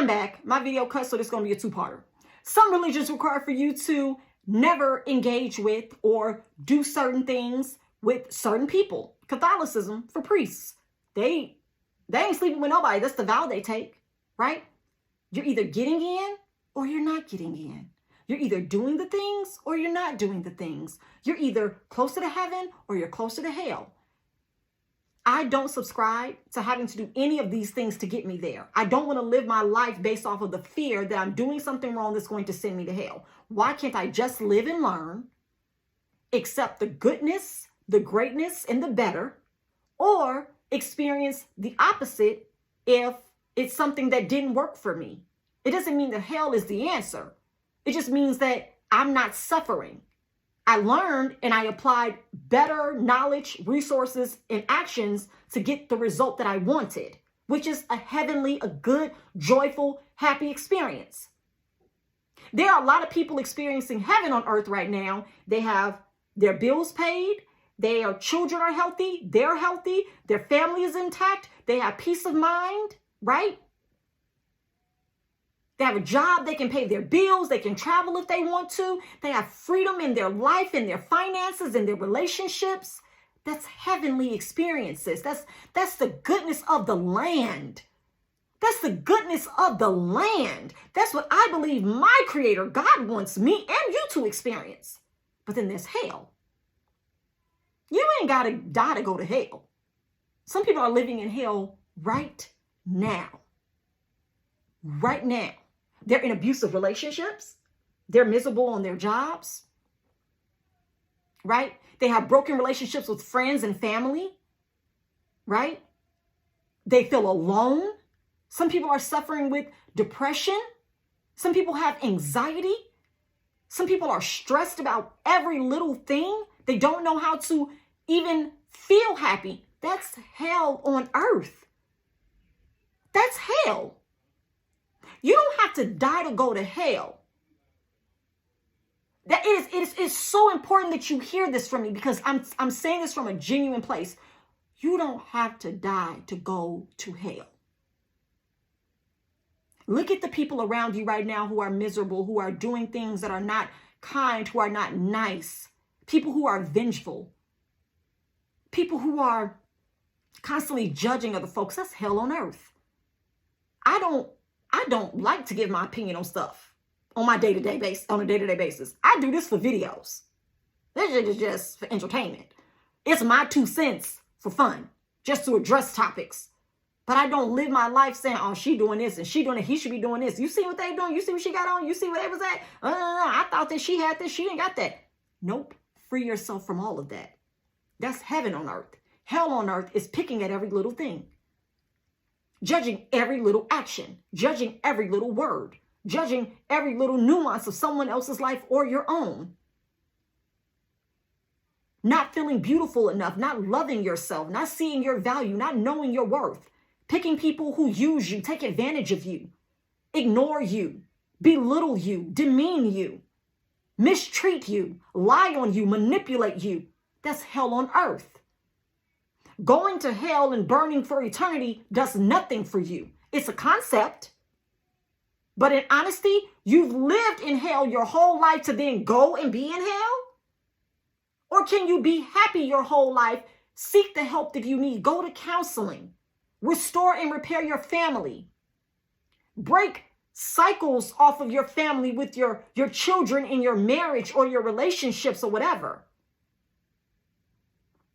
I'm back. My video cut, so this is going to be a two-parter. Some religions require for you to never engage with or do certain things with certain people. Catholicism, for priests, they ain't sleeping with nobody. That's the vow they take, right? You're either getting in or you're not getting in. You're either doing the things or you're not doing the things. You're either closer to heaven or you're closer to hell. I don't subscribe to having to do any of these things to get me there. I don't want to live my life based off of the fear that I'm doing something wrong that's going to send me to hell. Why can't I just live and learn, accept the goodness, the greatness, and the better, or experience the opposite if it's something that didn't work for me? It doesn't mean that hell is the answer. It just means that I'm not suffering. I learned and I applied better knowledge, resources, and actions to get the result that I wanted, which is a heavenly, a good, joyful, happy experience. There are a lot of people experiencing heaven on earth right now. They have their bills paid. Their children are healthy. They're healthy. Their family is intact. They have peace of mind, right? They have a job, they can pay their bills, they can travel if they want to. They have freedom in their life, in their finances, in their relationships. That's heavenly experiences. That's the goodness of the land. That's the goodness of the land. That's what I believe my Creator, God, wants me and you to experience. But then there's hell. You ain't got to die to go to hell. Some people are living in hell right now. Right now. They're in abusive relationships. They're miserable on their jobs, right? They have broken relationships with friends and family, right? They feel alone. Some people are suffering with depression. Some people have anxiety. Some people are stressed about every little thing. They don't know how to even feel happy. That's hell on earth. That's hell. You don't have to die to go to hell. It is so important that you hear this from me, because I'm saying this from a genuine place. You don't have to die to go to hell. Look at the people around you right now who are miserable, who are doing things that are not kind, who are not nice. People who are vengeful. People who are constantly judging other folks. That's hell on earth. I don't like to give my opinion on stuff on a day-to-day basis. I do this for videos. This is just for entertainment. It's my 2 cents for fun, just to address topics. But I don't live my life saying, oh, she doing this and she doing it. He should be doing this. You see what they doing? You see what she got on? You see where they was at? I thought that she had this. She ain't got that. Nope. Free yourself from all of that. That's heaven on earth. Hell on earth is picking at every little thing. Judging every little action, judging every little word, judging every little nuance of someone else's life or your own. Not feeling beautiful enough, not loving yourself, not seeing your value, not knowing your worth. Picking people who use you, take advantage of you, ignore you, belittle you, demean you, mistreat you, lie on you, manipulate you. That's hell on earth. Going to hell and burning for eternity does nothing for you. It's a concept. But in honesty, you've lived in hell your whole life to then go and be in hell? Or can you be happy your whole life, seek the help that you need, go to counseling, restore and repair your family, break cycles off of your family with your children in your marriage or your relationships or whatever?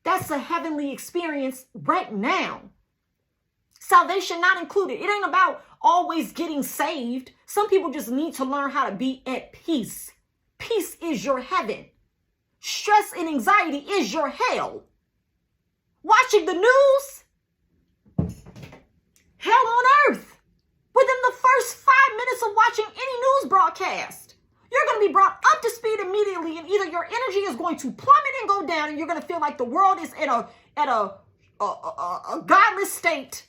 That's a heavenly experience right now. Salvation not included. It ain't about always getting saved. Some people just need to learn how to be at peace. Peace is your heaven. Stress and anxiety is your hell. Watching the news, hell on earth. Within the first 5 minutes of watching any news broadcast, you're going to be brought up to speed immediately, and either your energy is going to plummet and go down, and you're going to feel like the world is at a godless state.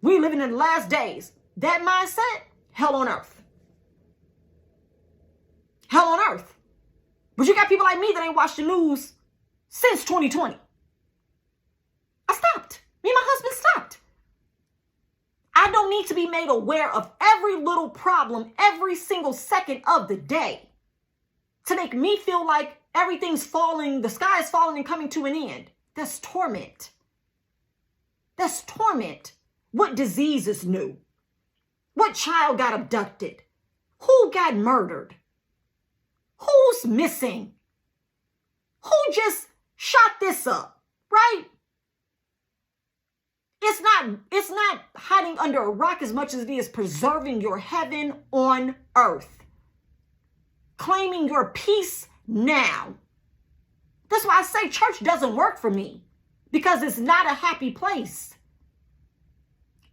We living in the last days. That mindset, hell on earth. Hell on earth. But you got people like me that ain't watched the news since 2020. I stopped. Me and my husband stopped. I don't need to be made aware of every little problem every single second of the day to make me feel like everything's falling, the sky is falling and coming to an end. That's torment. That's torment. What disease is new? What child got abducted? Who got murdered? Who's missing? Who just shot this up, right? It's not hiding under a rock as much as it is preserving your heaven on earth. Claiming your peace now. That's why I say church doesn't work for me, because it's not a happy place.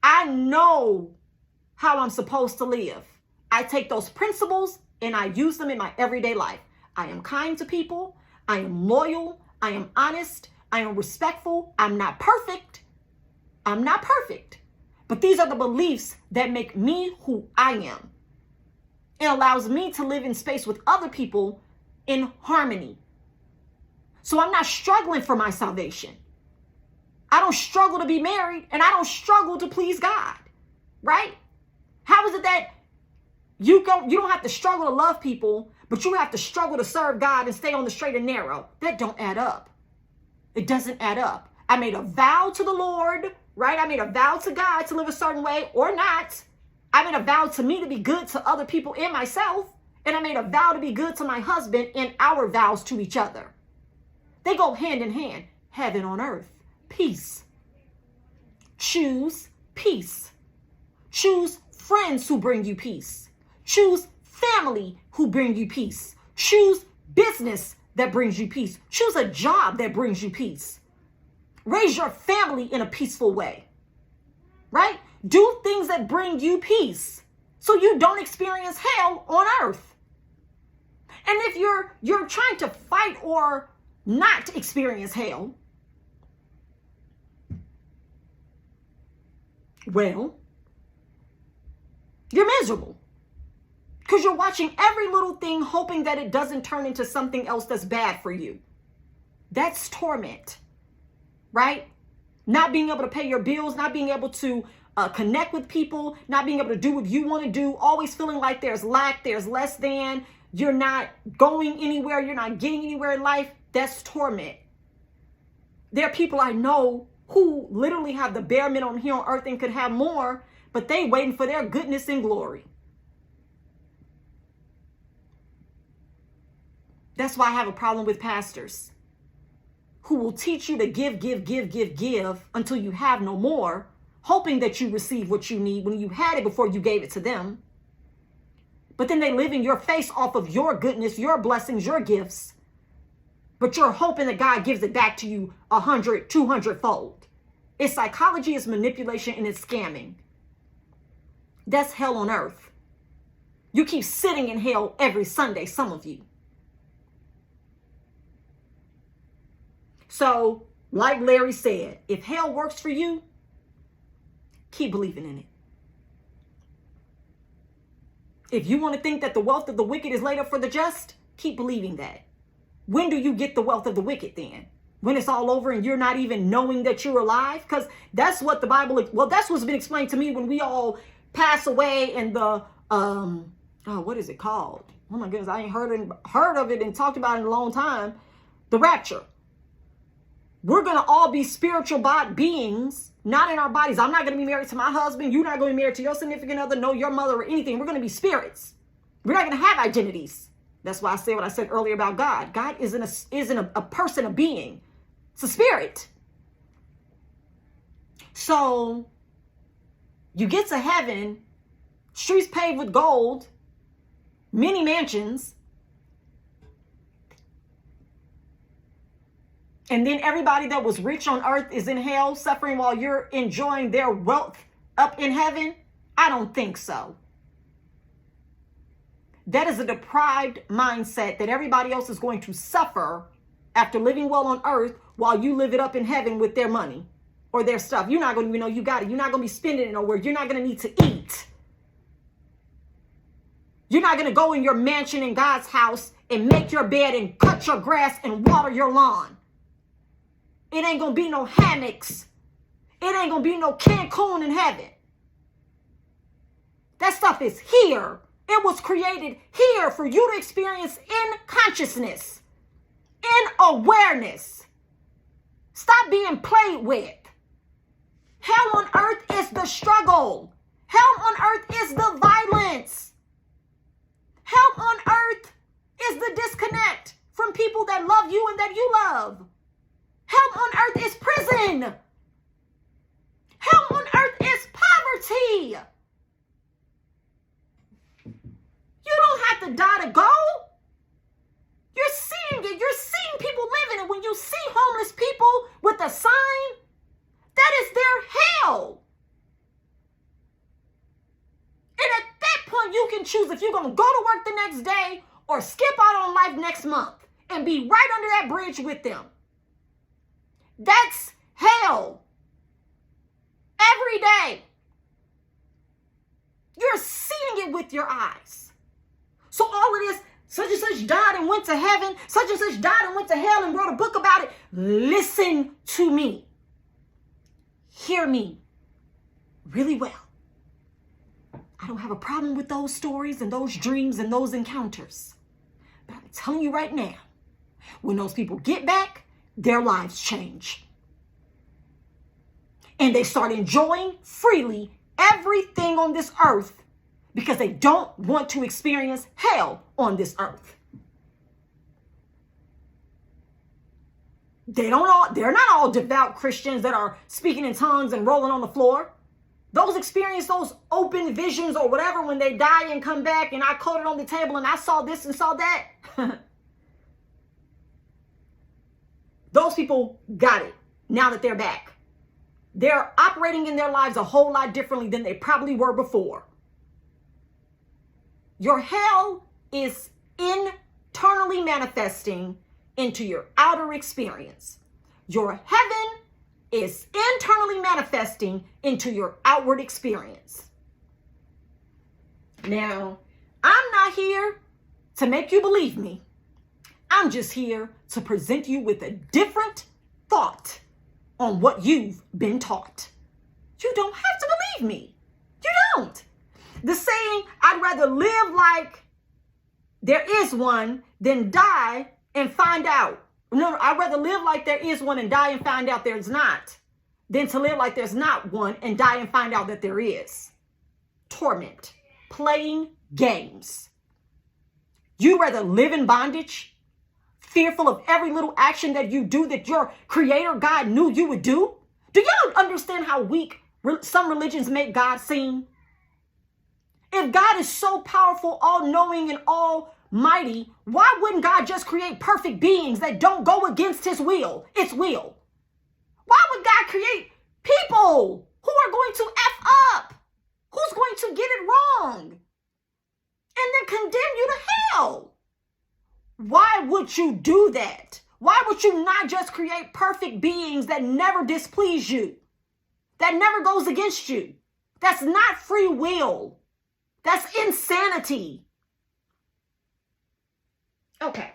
I know how I'm supposed to live. I take those principles and I use them in my everyday life. I am kind to people. I am loyal. I am honest. I am respectful. I'm not perfect. I'm not perfect. But these are the beliefs that make me who I am. It allows me to live in space with other people in harmony. So I'm not struggling for my salvation. I don't struggle to be married, and I don't struggle to please God, right? How is it that you don't have to struggle to love people, but you have to struggle to serve God and stay on the straight and narrow? That don't add up. It doesn't add up. I made a vow to the Lord, right? I made a vow to God to live a certain way or not. I made a vow to me to be good to other people and myself. And I made a vow to be good to my husband and our vows to each other. They go hand in hand. Heaven on earth. Peace. Choose peace. Choose friends who bring you peace. Choose family who bring you peace. Choose business that brings you peace. Choose a job that brings you peace. Raise your family in a peaceful way, right? Do things that bring you peace so you don't experience hell on earth. And if you're trying to fight or not experience hell, well, you're miserable because you're watching every little thing hoping that it doesn't turn into something else that's bad for you. That's torment, right? Not being able to pay your bills, not being able to connect with people, not being able to do what you want to do, always feeling like there's lack, there's less than, you're not going anywhere, you're not getting anywhere in life. That's torment. There are people I know who literally have the bare minimum here on earth and could have more, but they waiting for their goodness and glory. That's why I have a problem with pastors who will teach you to give until you have no more, hoping that you receive what you need when you had it before you gave it to them. But then they live in your face off of your goodness, your blessings, your gifts. But you're hoping that God gives it back to you 100, 200 fold. It's psychology, it's manipulation, and it's scamming. That's hell on earth. You keep sitting in hell every Sunday, some of you. So, like Larry said, if hell works for you, keep believing in it. If you want to think that the wealth of the wicked is laid up for the just, keep believing that. When do you get the wealth of the wicked then? When it's all over and you're not even knowing that you're alive? Because that's what the Bible, that's what's been explained to me when we all pass away and the, what is it called? Oh my goodness, I ain't heard of it and talked about it in a long time. The rapture. We're going to all be spiritual beings, not in our bodies. I'm not going to be married to my husband. You're not going to be married to your significant other, no, your mother or anything. We're going to be spirits. We're not going to have identities. That's why I said what I said earlier about God. God isn't a person, a being. It's a spirit. So you get to heaven, streets paved with gold, many mansions, and then everybody that was rich on earth is in hell suffering while you're enjoying their wealth up in heaven? I don't think so. That is a deprived mindset that everybody else is going to suffer after living well on earth while you live it up in heaven with their money or their stuff. You're not going to even know you got it. You're not going to be spending it nowhere. You're not going to need to eat. You're not going to go in your mansion in God's house and make your bed and cut your grass and water your lawn. It ain't going to be no hammocks. It ain't going to be no Cancun in heaven. That stuff is here. It was created here for you to experience in consciousness, in awareness. Stop being played with. Hell on earth is the struggle. Hell on earth is the violence. Hell on earth is the disconnect from people that love you and that you love. Hell on earth is prison. Hell on earth is poverty. You don't have to die to go. You're seeing it. You're seeing people living it. When you see homeless people with a sign, that is their hell. And at that point, you can choose if you're going to go to work the next day or skip out on life next month and be right under that bridge with them. That's hell. Every day. You're seeing it with your eyes. So all of this, such and such died and went to heaven, such and such died and went to hell and wrote a book about it. Listen to me. Hear me really well. I don't have a problem with those stories and those dreams and those encounters. But I'm telling you right now, when those people get back, their lives change. And they start enjoying freely everything on this earth because they don't want to experience hell on this earth. They're not all devout Christians that are speaking in tongues and rolling on the floor. Those experience those open visions or whatever when they die and come back and I caught it on the table and I saw this and saw that. Those people got it now that they're back. They're operating in their lives a whole lot differently than they probably were before. Your hell is internally manifesting into your outer experience. Your heaven is internally manifesting into your outward experience. Now, I'm not here to make you believe me. I'm just here to present you with a different thought on what you've been taught. You don't have to believe me. You don't. The saying, I'd rather live like there is one than die and find out. No, I'd rather live like there is one and die and find out there's not than to live like there's not one and die and find out that there is. Torment. Playing games. You'd rather live in bondage, fearful of every little action that you do that your creator God knew you would do? Do y'all understand how weak some religions make God seem? If God is so powerful, all-knowing, and almighty, why wouldn't God just create perfect beings that don't go against his will, its will? Why would God create people who are going to F up? Who's going to get it wrong? And then condemn you to hell? Why would you do that? Why would you not just create perfect beings that never displease you? That never goes against you? That's not free will. That's insanity. Okay.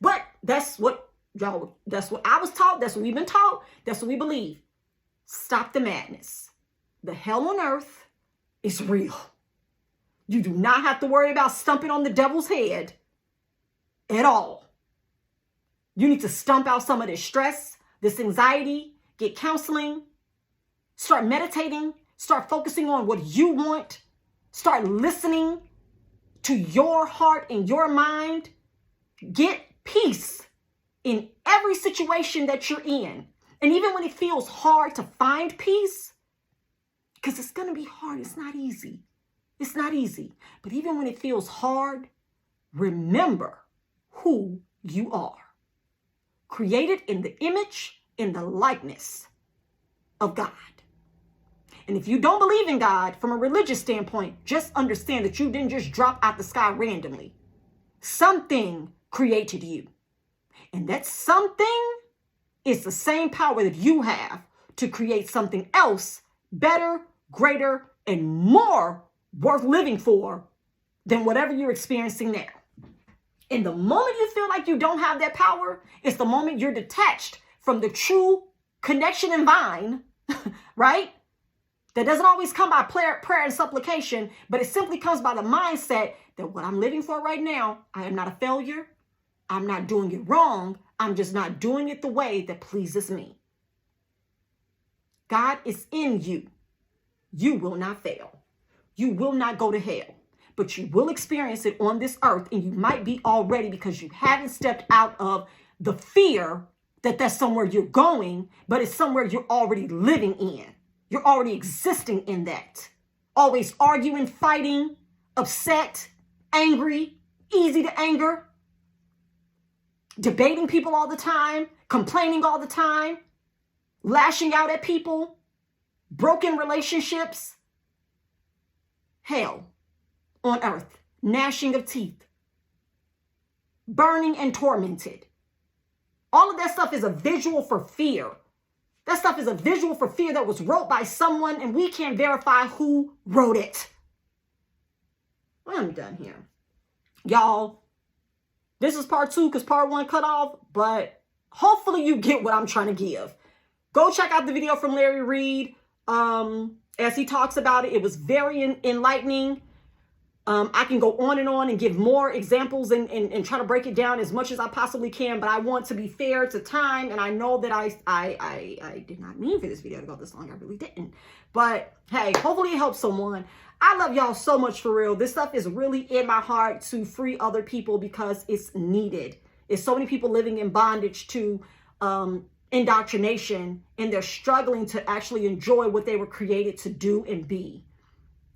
But that's what I was taught. That's what we've been taught. That's what we believe. Stop the madness. The hell on earth is real. You do not have to worry about stumping on the devil's head at all. You need to stomp out some of this stress, this anxiety, get counseling, start meditating, start focusing on what you want, start listening to your heart and your mind. Get peace in every situation that you're in. And even when it feels hard to find peace, because it's going to be hard. It's not easy. It's not easy. But even when it feels hard, remember who you are. Created in the image, in the likeness of God. And if you don't believe in God from a religious standpoint, just understand that you didn't just drop out the sky randomly. Something created you. And that something is the same power that you have to create something else better, greater, and more worth living for than whatever you're experiencing now. And the moment you feel like you don't have that power, it's the moment you're detached from the true connection and vine, right? That doesn't always come by prayer and supplication, but it simply comes by the mindset that what I'm living for right now, I am not a failure. I'm not doing it wrong. I'm just not doing it the way that pleases me. God is in you. You will not fail. You will not go to hell, but you will experience it on this earth, and you might be already, because you haven't stepped out of the fear that that's somewhere you're going, but it's somewhere you're already living in. You're already existing in that. Always arguing, fighting, upset, angry, easy to anger, debating people all the time, complaining all the time, lashing out at people, broken relationships. Hell on earth, gnashing of teeth, burning and tormented. All of that stuff is a visual for fear. That stuff is a visual for fear that was wrote by someone, and we can't verify who wrote it. I'm done here. Y'all, this is part 2 because part 1 cut off, but hopefully you get what I'm trying to give. Go check out the video from Larry Reed as he talks about it. It was very enlightening. I can go on and give more examples and try to break it down as much as I possibly can, but I want to be fair to time, and I know that I did not mean for this video to go this long. I really didn't. But hey, hopefully it helps someone. I love y'all so much, for real. This stuff is really in my heart to free other people because it's needed. It's so many people living in bondage to indoctrination, and they're struggling to actually enjoy what they were created to do and be.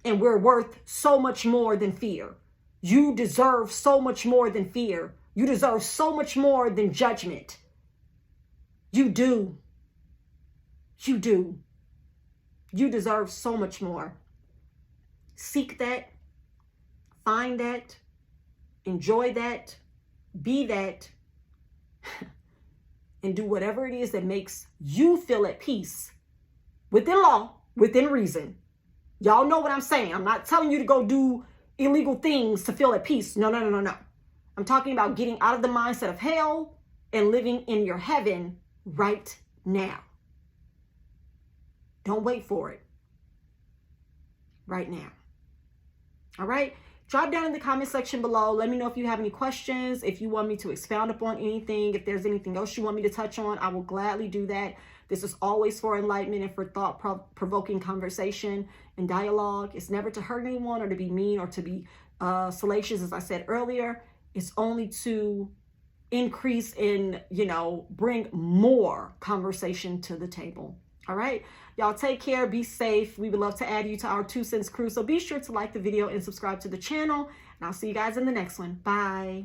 And we're worth so much more than fear. You deserve so much more than fear. You deserve so much more than judgment. You do. You do. You deserve so much more. Seek that. Find that. Enjoy that. Be that. And do whatever it is that makes you feel at peace. Within law, within reason. Y'all know what I'm saying. I'm not telling you to go do illegal things to feel at peace. No. I'm talking about getting out of the mindset of hell and living in your heaven right now. Don't wait for it. Right now. All right? Drop down in the comment section below. Let me know if you have any questions, if you want me to expound upon anything, if there's anything else you want me to touch on. I will gladly do that. This is always for enlightenment and for thought-provoking conversation and dialogue. It's never to hurt anyone or to be mean or to be salacious, as I said earlier. It's only to increase and, bring more conversation to the table. All right? Y'all take care. Be safe. We would love to add you to our 2 Cents crew. So be sure to like the video and subscribe to the channel. And I'll see you guys in the next one. Bye.